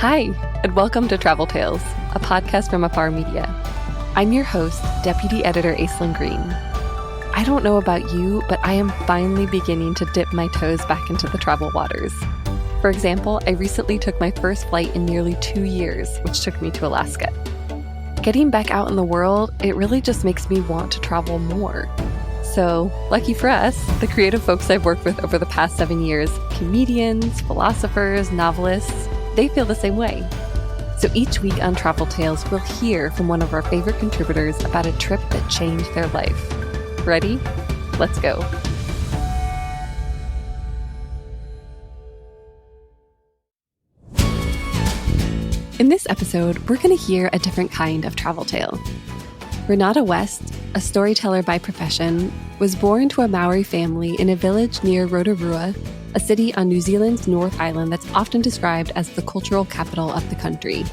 Hi, and welcome to Travel Tales, a podcast from Afar Media. I'm your host, Deputy Editor Aislinn Green. I don't know about you, but I am finally beginning to dip my toes back into the travel waters. For example, I recently took my first flight in nearly 2 years, which took me to Alaska. Getting back out in the world, it really just makes me want to travel more. So, lucky for us, the creative folks I've worked with over the past 7 years, comedians, philosophers, novelists, they feel the same way. So each week on Travel Tales, we'll hear from one of our favorite contributors about a trip that changed their life. Ready? Let's go. In this episode, we're going to hear a different kind of travel tale. Rēnata West, a storyteller by profession, was born to a Māori family in a village near Rotorua, a city on New Zealand's North Island that's often described as the cultural capital of the country.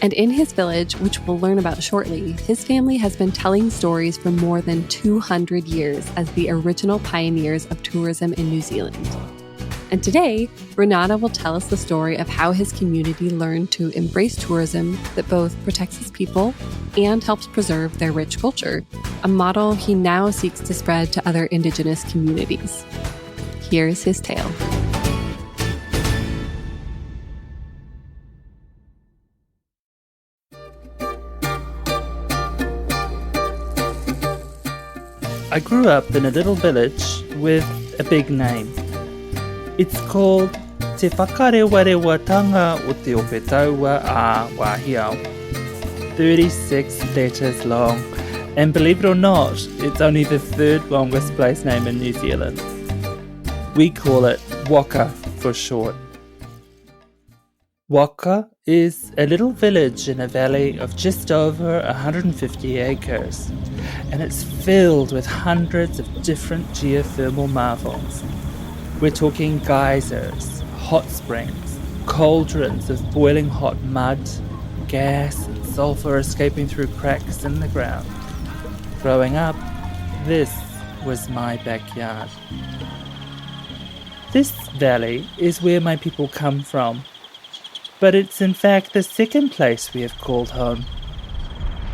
And in his village, which we'll learn about shortly, his family has been telling stories for more than 200 years as the original pioneers of tourism in New Zealand. And today, Rēnata will tell us the story of how his community learned to embrace tourism that both protects his people and helps preserve their rich culture, a model he now seeks to spread to other Indigenous communities. Here's his tale. I grew up in a little village with a big name. It's called Te Whakarewatanga o Te Opetaua a Wahiao. 36 letters long, and believe it or not, it's only the third longest place name in New Zealand. We call it Waka for short. Waka is a little village in a valley of just over 150 acres, and it's filled with hundreds of different geothermal marvels. We're talking geysers, hot springs, cauldrons of boiling hot mud, gas and sulfur escaping through cracks in the ground. Growing up, this was my backyard. This valley is where my people come from, but it's in fact the second place we have called home.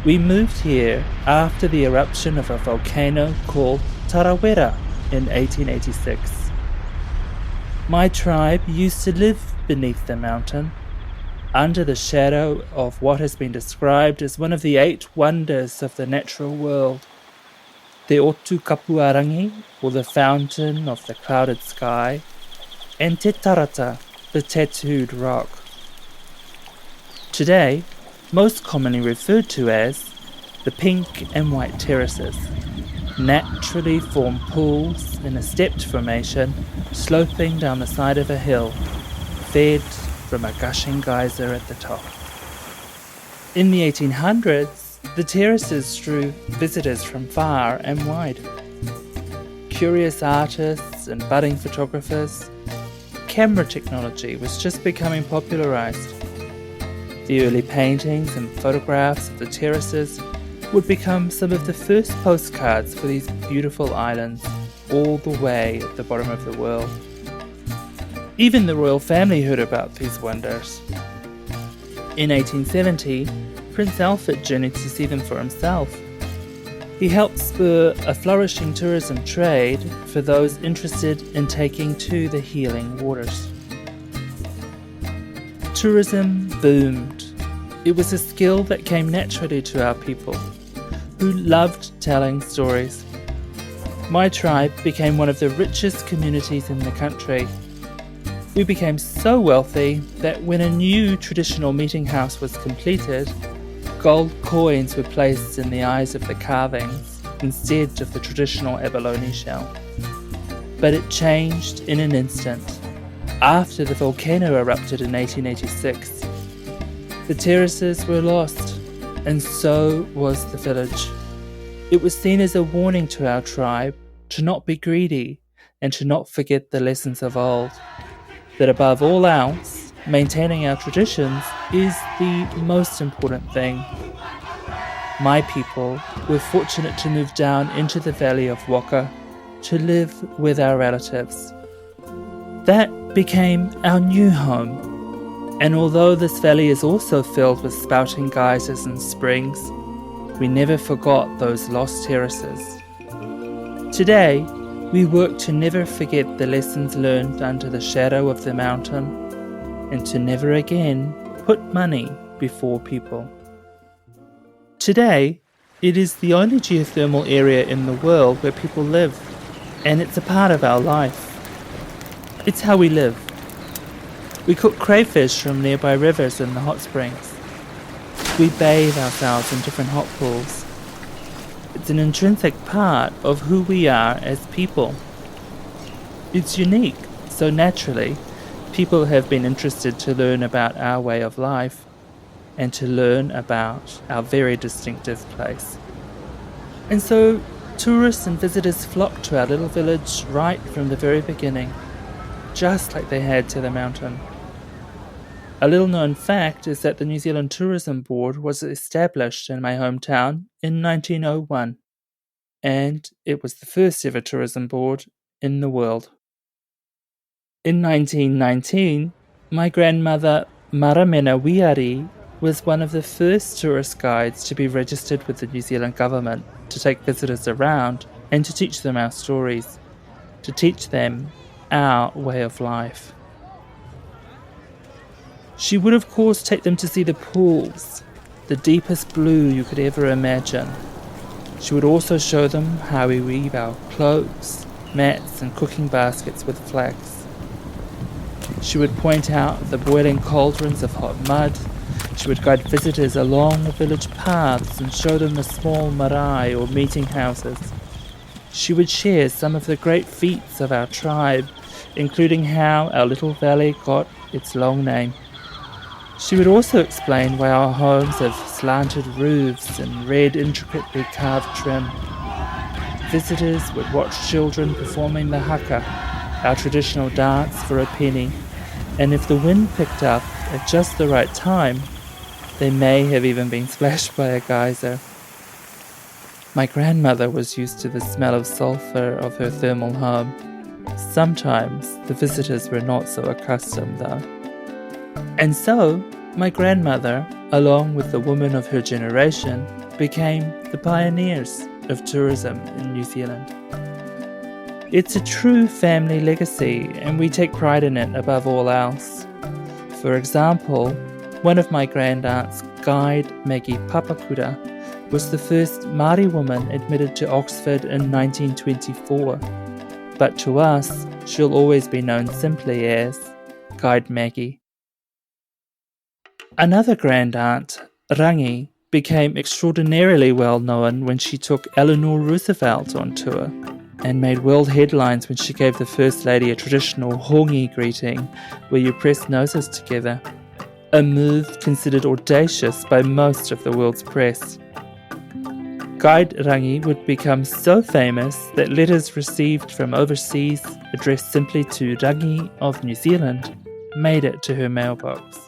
We moved here after the eruption of a volcano called Tarawera in 1886. My tribe used to live beneath the mountain, under the shadow of what has been described as one of the 8 wonders of the natural world, Te Otu Kapuarangi, or the fountain of the clouded sky, and Te Tarata, the tattooed rock. Today, most commonly referred to as the pink and white terraces, naturally formed pools in a stepped formation sloping down the side of a hill, fed from a gushing geyser at the top. In the 1800s, the terraces drew visitors from far and wide. Curious artists and budding photographers. Camera technology was just becoming popularized. The early paintings and photographs of the terraces would become some of the first postcards for these beautiful islands all the way at the bottom of the world. Even the royal family heard about these wonders. In 1870, Prince Alfred journeyed to see them for himself. He helped spur a flourishing tourism trade for those interested in taking to the healing waters. Tourism boomed. It was a skill that came naturally to our people, who loved telling stories. My tribe became one of the richest communities in the country. We became so wealthy that when a new traditional meeting house was completed, gold coins were placed in the eyes of the carvings instead of the traditional abalone shell. But it changed in an instant. After the volcano erupted in 1886, the terraces were lost, and so was the village. It was seen as a warning to our tribe to not be greedy and to not forget the lessons of old, that above all else, maintaining our traditions is the most important thing. My people were fortunate to move down into the valley of Waka to live with our relatives. That became our new home, And although this valley is also filled with spouting geysers and springs, we never forgot those lost terraces. Today, we work to never forget the lessons learned under the shadow of the mountain and to never again put money before people. Today, it is the only geothermal area in the world where people live, and it's a part of our life. It's how we live. We cook crayfish from nearby rivers in the hot springs. We bathe ourselves in different hot pools. It's an intrinsic part of who we are as people. It's unique, so naturally, people have been interested to learn about our way of life and to learn about our very distinctive place. And so, tourists and visitors flock to our little village right from the very beginning, just like they had to the mountain. A little known fact is that the New Zealand Tourism Board was established in my hometown in 1901, and it was the first ever tourism board in the world. In 1919, my grandmother Maramena Wiari was one of the first tourist guides to be registered with the New Zealand government to take visitors around and to teach them our stories, to teach them our way of life. She would of course take them to see the pools, the deepest blue you could ever imagine. She would also show them how we weave our cloaks, mats and cooking baskets with flax. She would point out the boiling cauldrons of hot mud. She would guide visitors along the village paths and show them the small marae or meeting houses. She would share some of the great feats of our tribe, including how our little valley got its long name. She would also explain why our homes have slanted roofs and red, intricately carved trim. Visitors would watch children performing the haka, our traditional dance for a penny, and if the wind picked up at just the right time, they may have even been splashed by a geyser. My grandmother was used to the smell of sulphur of her thermal home. Sometimes the visitors were not so accustomed though. And so, my grandmother, along with the women of her generation, became the pioneers of tourism in New Zealand. It's a true family legacy, and we take pride in it above all else. For example, one of my grandaunts, Guide Maggie Papakura, was the first Māori woman admitted to Oxford in 1924. But to us, she'll always be known simply as Guide Maggie. Another grandaunt, Rangi, became extraordinarily well known when she took Eleanor Roosevelt on tour and made world headlines when she gave the First Lady a traditional hongi greeting where you press noses together, a move considered audacious by most of the world's press. Guide Rangi would become so famous that letters received from overseas addressed simply to Rangi of New Zealand made it to her mailbox.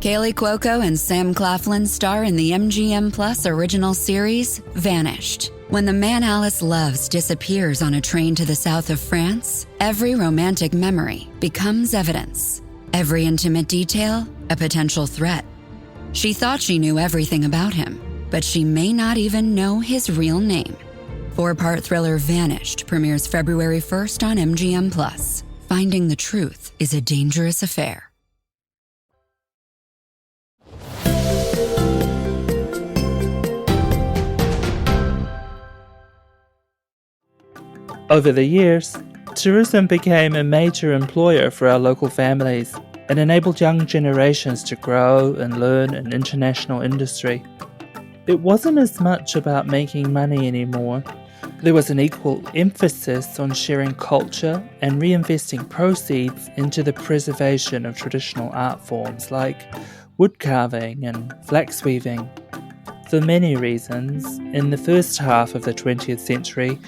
Kaylee Cuoco and Sam Claflin star in the MGM Plus original series, Vanished. When the man Alice loves disappears on a train to the south of France, every romantic memory becomes evidence. Every intimate detail, a potential threat. She thought she knew everything about him, but she may not even know his real name. 4-part thriller Vanished premieres February 1st on MGM Plus. Finding the truth is a dangerous affair. Over the years, tourism became a major employer for our local families and enabled young generations to grow and learn an international industry. It wasn't as much about making money anymore. There was an equal emphasis on sharing culture and reinvesting proceeds into the preservation of traditional art forms like wood carving and flax weaving. For many reasons, in the first half of the 20th century,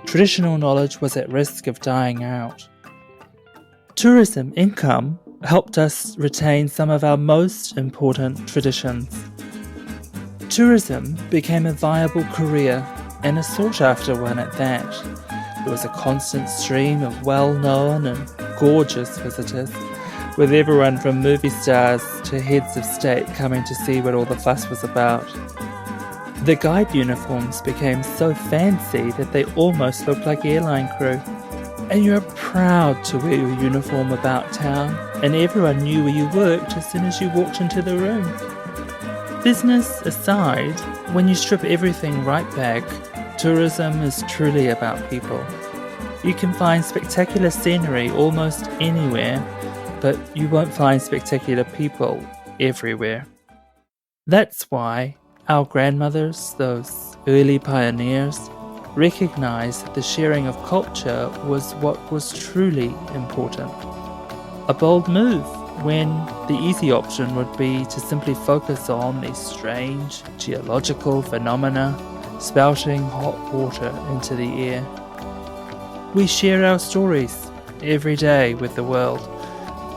traditional knowledge was at risk of dying out. Tourism income helped us retain some of our most important traditions. Tourism became a viable career and a sought-after one at that. There was a constant stream of well-known and gorgeous visitors, with everyone from movie stars to heads of state coming to see what all the fuss was about. The guide uniforms became so fancy that they almost looked like airline crew. And you were proud to wear your uniform about town, and everyone knew where you worked as soon as you walked into the room. Business aside, when you strip everything right back, tourism is truly about people. You can find spectacular scenery almost anywhere, but you won't find spectacular people everywhere. That's why our grandmothers, those early pioneers, recognized that the sharing of culture was what was truly important. A bold move when the easy option would be to simply focus on these strange geological phenomena spouting hot water into the air. We share our stories every day with the world.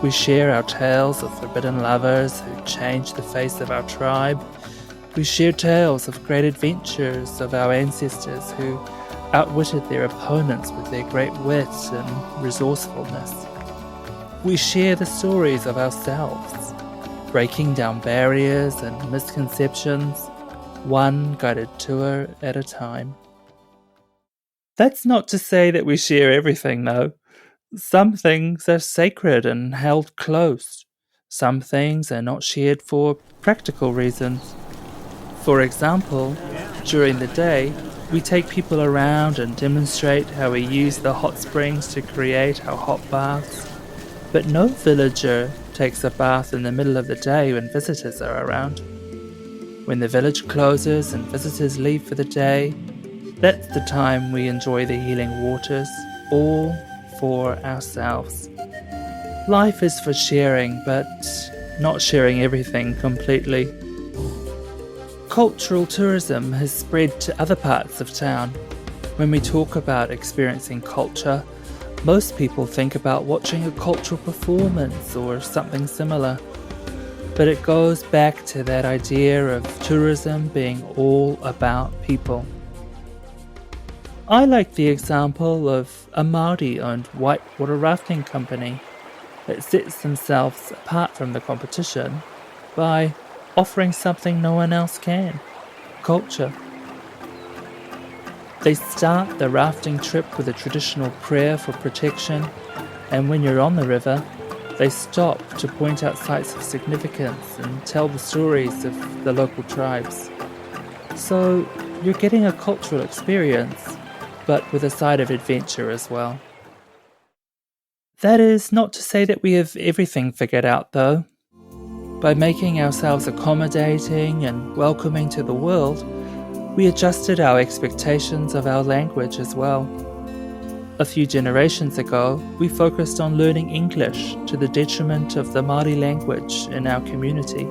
We share our tales of forbidden lovers who changed the face of our tribe. We share tales of great adventures of our ancestors who outwitted their opponents with their great wit and resourcefulness. We share the stories of ourselves, breaking down barriers and misconceptions, one guided tour at a time. That's not to say that we share everything, though. Some things are sacred and held close. Some things are not shared for practical reasons. For example, during the day, we take people around and demonstrate how we use the hot springs to create our hot baths. But no villager takes a bath in the middle of the day when visitors are around. When the village closes and visitors leave for the day, that's the time we enjoy the healing waters, all for ourselves. Life is for sharing, but not sharing everything completely. Cultural tourism has spread to other parts of town. When we talk about experiencing culture, most people think about watching a cultural performance or something similar. But it goes back to that idea of tourism being all about people. I like the example of a Māori-owned whitewater rafting company that sets themselves apart from the competition by offering something no one else can: culture. They start the rafting trip with a traditional prayer for protection, and when you're on the river, they stop to point out sites of significance and tell the stories of the local tribes. So you're getting a cultural experience, but with a side of adventure as well. That is not to say that we have everything figured out, though. By making ourselves accommodating and welcoming to the world, we adjusted our expectations of our language as well. A few generations ago, we focused on learning English to the detriment of the Māori language in our community.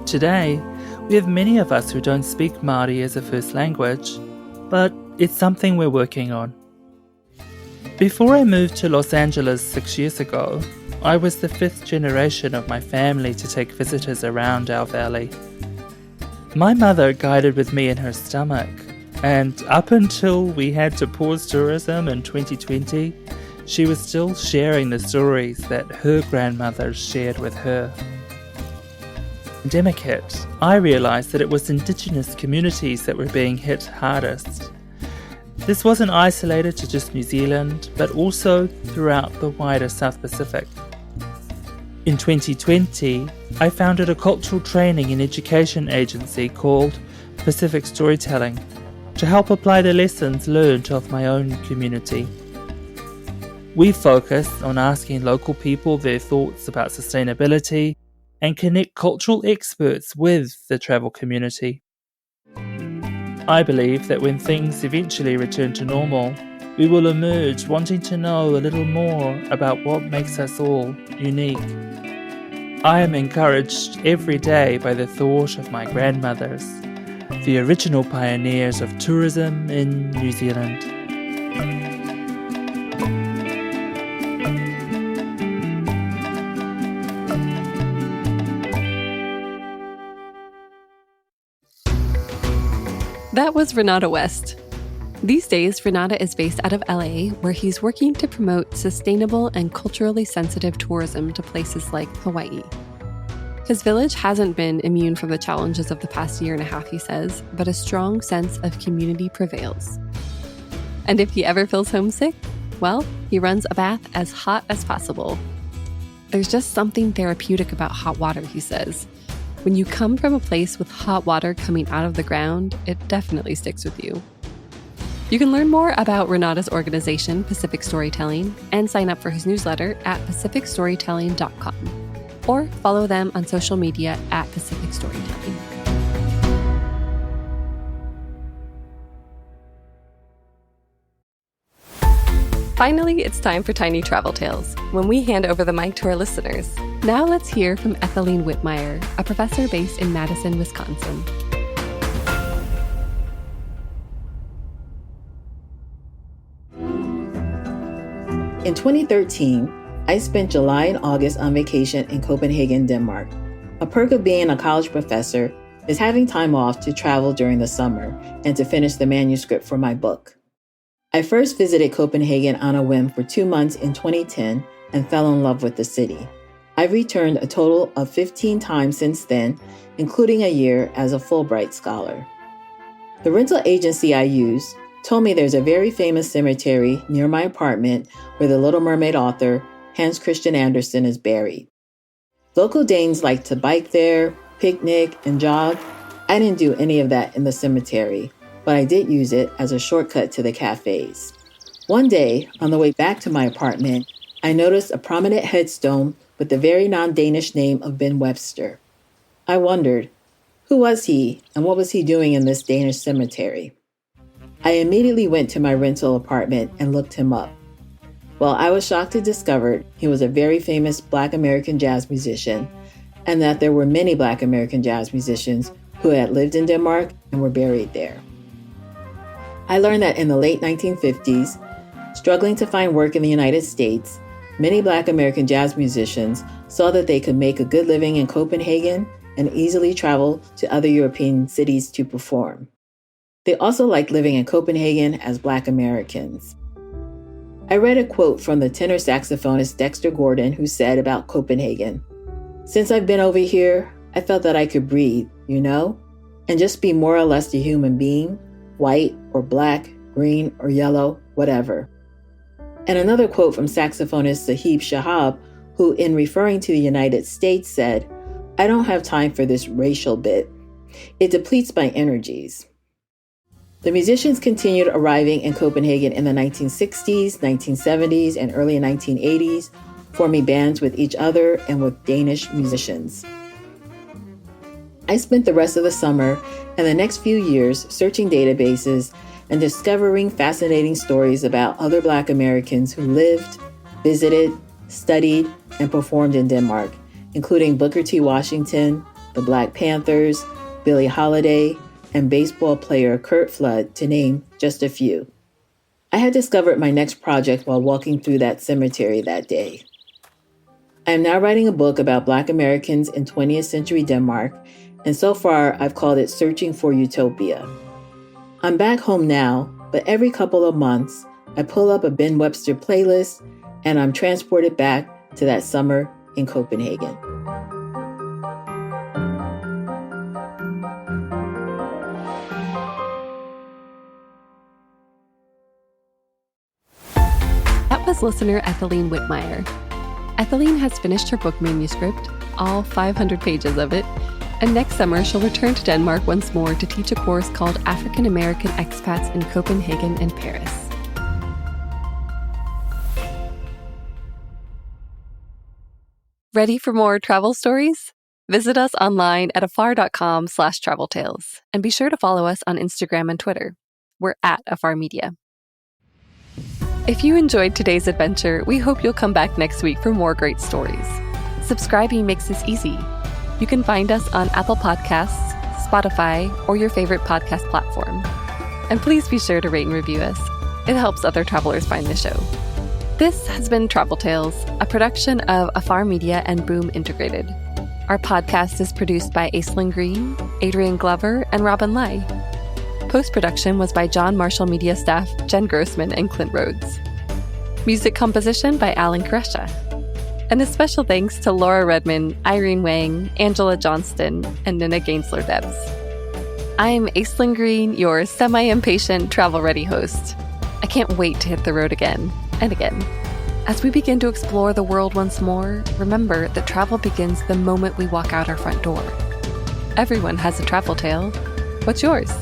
Today, we have many of us who don't speak Māori as a first language, but it's something we're working on. Before I moved to Los Angeles 6 years ago, I was the 5th generation of my family to take visitors around our valley. My mother guided with me in her stomach, and up until we had to pause tourism in 2020, she was still sharing the stories that her grandmothers shared with her. Pandemic hit, I realised that it was Indigenous communities that were being hit hardest. This wasn't isolated to just New Zealand, but also throughout the wider South Pacific. In 2020, I founded a cultural training and education agency called Pacific Storytelling to help apply the lessons learned of my own community. We focus on asking local people their thoughts about sustainability and connect cultural experts with the travel community. I believe that when things eventually return to normal, we will emerge wanting to know a little more about what makes us all unique. I am encouraged every day by the thought of my grandmothers, the original pioneers of tourism in New Zealand. That was Rēnata West. These days, Rēnata is based out of LA, where he's working to promote sustainable and culturally sensitive tourism to places like Hawaii. His village hasn't been immune from the challenges of the past year and a half, he says, but a strong sense of community prevails. And if he ever feels homesick, well, he runs a bath as hot as possible. There's just something therapeutic about hot water, he says. When you come from a place with hot water coming out of the ground, it definitely sticks with you. You can learn more about Rēnata's organization, Pacific Storytelling, and sign up for his newsletter at pacificstorytelling.com, or follow them on social media at Pacific Storytelling. Finally, it's time for Tiny Travel Tales, when we hand over the mic to our listeners. Now let's hear from Etheline Whitmire, a professor based in Madison, Wisconsin. In 2013, I spent July and August on vacation in Copenhagen, Denmark. A perk of being a college professor is having time off to travel during the summer and to finish the manuscript for my book. I first visited Copenhagen on a whim for 2 months in 2010 and fell in love with the city. I've returned a total of 15 times since then, including a year as a Fulbright scholar. The rental agency I use told me there's a very famous cemetery near my apartment where the Little Mermaid author Hans Christian Andersen is buried. Local Danes like to bike there, picnic, and jog. I didn't do any of that in the cemetery, but I did use it as a shortcut to the cafes. One day, on the way back to my apartment, I noticed a prominent headstone with the very non-Danish name of Ben Webster. I wondered, who was he and what was he doing in this Danish cemetery? I immediately went to my rental apartment and looked him up. Well, I was shocked to discover he was a very famous Black American jazz musician, and that there were many Black American jazz musicians who had lived in Denmark and were buried there. I learned that in the late 1950s, struggling to find work in the United States, many Black American jazz musicians saw that they could make a good living in Copenhagen and easily travel to other European cities to perform. They also liked living in Copenhagen as Black Americans. I read a quote from the tenor saxophonist Dexter Gordon, who said about Copenhagen, "Since I've been over here, I felt that I could breathe, and just be more or less a human being, white or black, green or yellow, whatever." And another quote from saxophonist Sahib Shahab, who in referring to the United States said, "I don't have time for this racial bit. It depletes my energies." The musicians continued arriving in Copenhagen in the 1960s, 1970s, and early 1980s, forming bands with each other and with Danish musicians. I spent the rest of the summer and the next few years searching databases and discovering fascinating stories about other Black Americans who lived, visited, studied, and performed in Denmark, including Booker T. Washington, the Black Panthers, Billie Holiday, and baseball player Curt Flood, to name just a few. I had discovered my next project while walking through that cemetery that day. I am now writing a book about Black Americans in 20th century Denmark, and so far I've called it Searching for Utopia. I'm back home now, but every couple of months I pull up a Ben Webster playlist and I'm transported back to that summer in Copenhagen. That was listener Etheline Whitmire. Etheline has finished her book manuscript, all 500 pages of it, and next summer she'll return to Denmark once more to teach a course called African American Expats in Copenhagen and Paris. Ready for more travel stories? Visit us online at afar.com/traveltales, and be sure to follow us on Instagram and Twitter. We're at Afar Media. If you enjoyed today's adventure, we hope you'll come back next week for more great stories. Subscribing makes this easy. You can find us on Apple Podcasts, Spotify, or your favorite podcast platform. And please be sure to rate and review us. It helps other travelers find the show. This has been Travel Tales, a production of Afar Media and Boom Integrated. Our podcast is produced by Aislinn Green, Adrian Glover, and Robin Lai. Post-production was by John Marshall Media staff Jen Grossman and Clint Rhodes. Music composition by Alan Koresha. And a special thanks to Laura Redman, Irene Wang, Angela Johnston, and Nina Gainsler-Debs. I'm Aislinn Green, your semi-impatient travel-ready host. I can't wait to hit the road again and again. As we begin to explore the world once more, remember that travel begins the moment we walk out our front door. Everyone has a travel tale. What's yours?